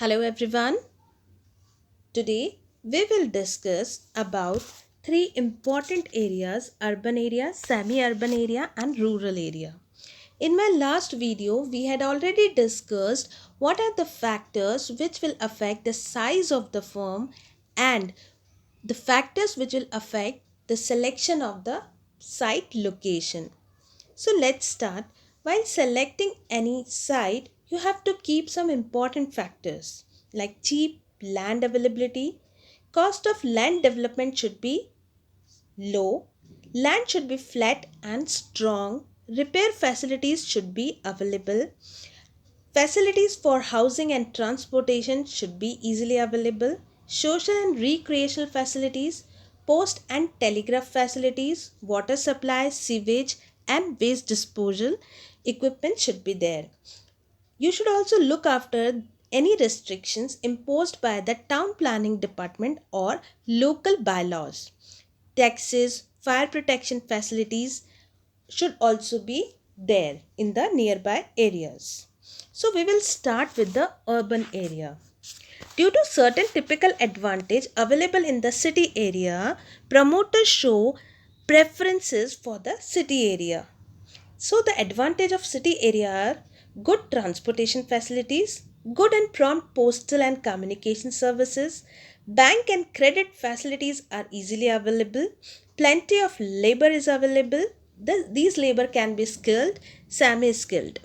Hello everyone. Today we will discuss about three important areas: urban area, semi-urban area and rural area. In my last video we had already discussed what are the factors which will affect the size of the firm and the factors which will affect the selection of the site location. So let's start. While selecting any site, you have to keep some important factors like cheap land availability. Cost of land development should be low. Land should be flat and strong. Repair facilities should be available. Facilities for housing and transportation should be easily available. Social and recreational facilities, post and telegraph facilities, water supply, sewage, and waste disposal equipment should be there. You should also look after any restrictions imposed by the town planning department or local bylaws. Taxes, fire protection facilities should also be there in the nearby areas. So we will start with the urban area. Due to certain typical advantage available in the city area, promoters show preferences for the city area. So the advantage of city area are good transportation facilities, good and prompt postal and communication services, bank and credit facilities are easily available, plenty of labor is available. These labor can be skilled, semi-skilled.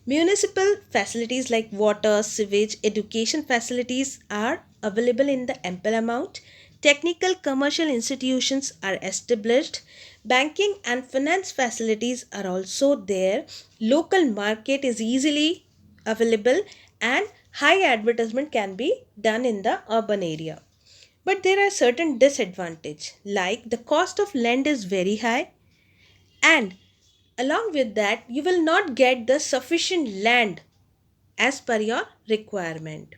Municipal facilities like water, sewage, education facilities are available in the ample amount. Technical commercial institutions are established. Banking and finance facilities are also there. Local market is easily available and high advertisement can be done in the urban area. But there are certain disadvantages like the cost of land is very high, and along with that you will not get the sufficient land as per your requirement.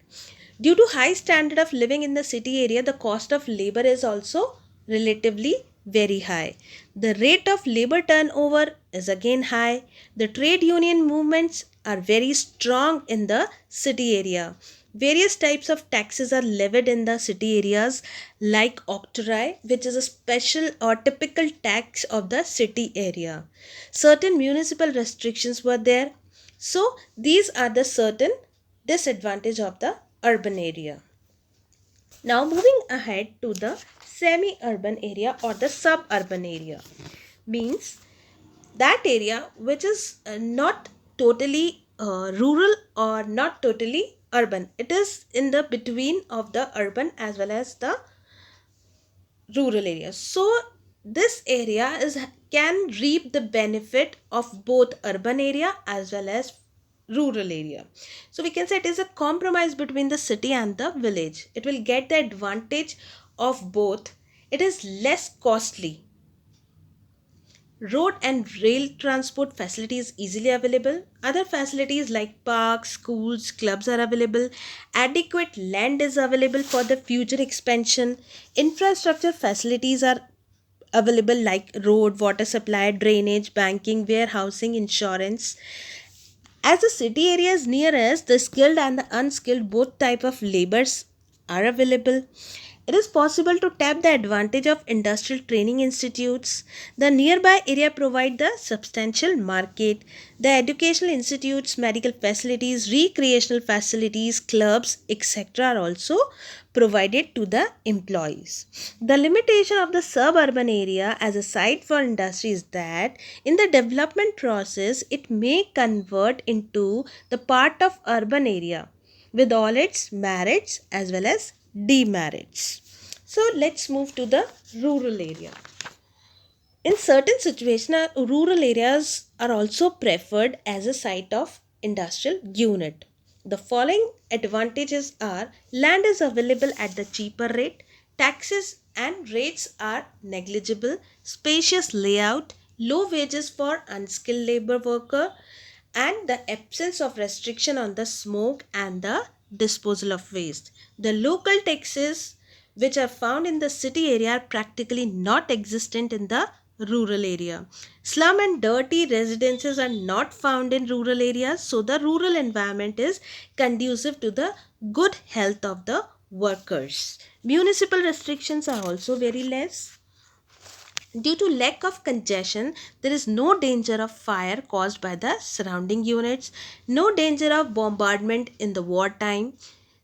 Due to high standard of living in the city area, the cost of labor is also relatively very high. The rate of labor turnover is again high. The trade union movements are very strong in the city area. Various types of taxes are levied in the city areas like octroi, which is a special or typical tax of the city area. Certain municipal restrictions were there. So these are the certain disadvantage of the urban area. Now moving ahead to the semi-urban area or the suburban area, means that area which is not totally rural or not totally urban. It is in the between of the urban as well as the rural areas. So this area is can reap the benefit of both urban area as well as rural area. So we can say it is a compromise between the city and the village. It will get the advantage of both. It is less costly. Road and rail transport facilities easily available. Other facilities like parks, schools, clubs are available. Adequate land is available for the future expansion. Infrastructure facilities are available like road, water supply, drainage, banking, warehousing, insurance. As the city area is near us, the skilled and the unskilled both type of labors are available. It is possible to tap the advantage of industrial training institutes. The nearby area provide the substantial market. The educational institutes, medical facilities, recreational facilities, clubs, etc. are also provided to the employees. The limitation of the suburban area as a site for industry is that in the development process it may convert into the part of urban area with all its merits as well as demerits. So let's move to the rural area. In certain situations, rural areas are also preferred as a site of industrial unit. The following advantages are: land is available at the cheaper rate, taxes and rates are negligible, spacious layout, low wages for unskilled labor worker, and the absence of restriction on the smoke and the disposal of waste. The local taxes which are found in the city area are practically not existent in the rural area. Slum and dirty residences are not found in rural areas, so the rural environment is conducive to the good health of the workers. Municipal restrictions are also very less. Due to lack of congestion, there is no danger of fire caused by the surrounding units, no danger of bombardment in the wartime.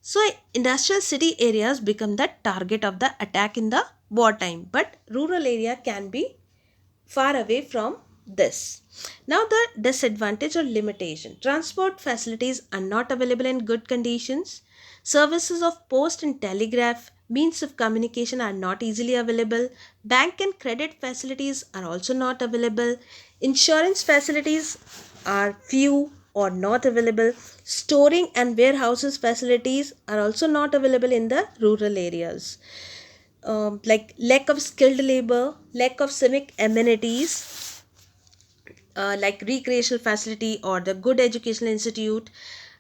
So, industrial city areas become the target of the attack in the wartime, but rural area can be far away from this. Now, the disadvantage or limitation: transport facilities are not available in good conditions, services of post and telegraph means of communication are not easily available, bank and credit facilities are also not available, insurance facilities are few or not available, storing and warehouses facilities are also not available in the rural areas. Like lack of skilled labor, lack of civic amenities, like recreational facility or the good educational institute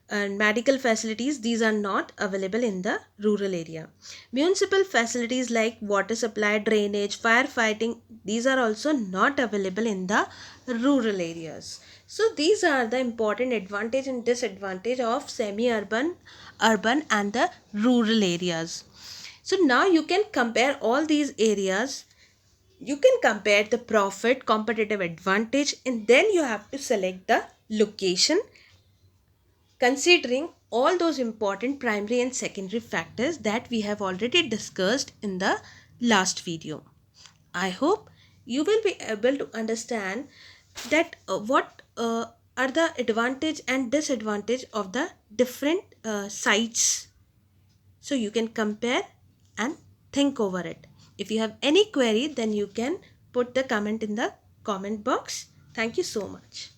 and medical facilities, these are not available in the rural area. Municipal facilities like water supply, drainage, firefighting, these are also not available in the rural areas. So these are the important advantage and disadvantage of semi-urban, urban and the rural areas. So now you can compare all these areas, you can compare the profit competitive advantage, and then you have to select the location considering all those important primary and secondary factors that we have already discussed in the last video. I hope you will be able to understand that what are the advantage and disadvantage of the different sites, so you can compare and think over it. If you have any query, then you can put the comment in the comment box. Thank you so much.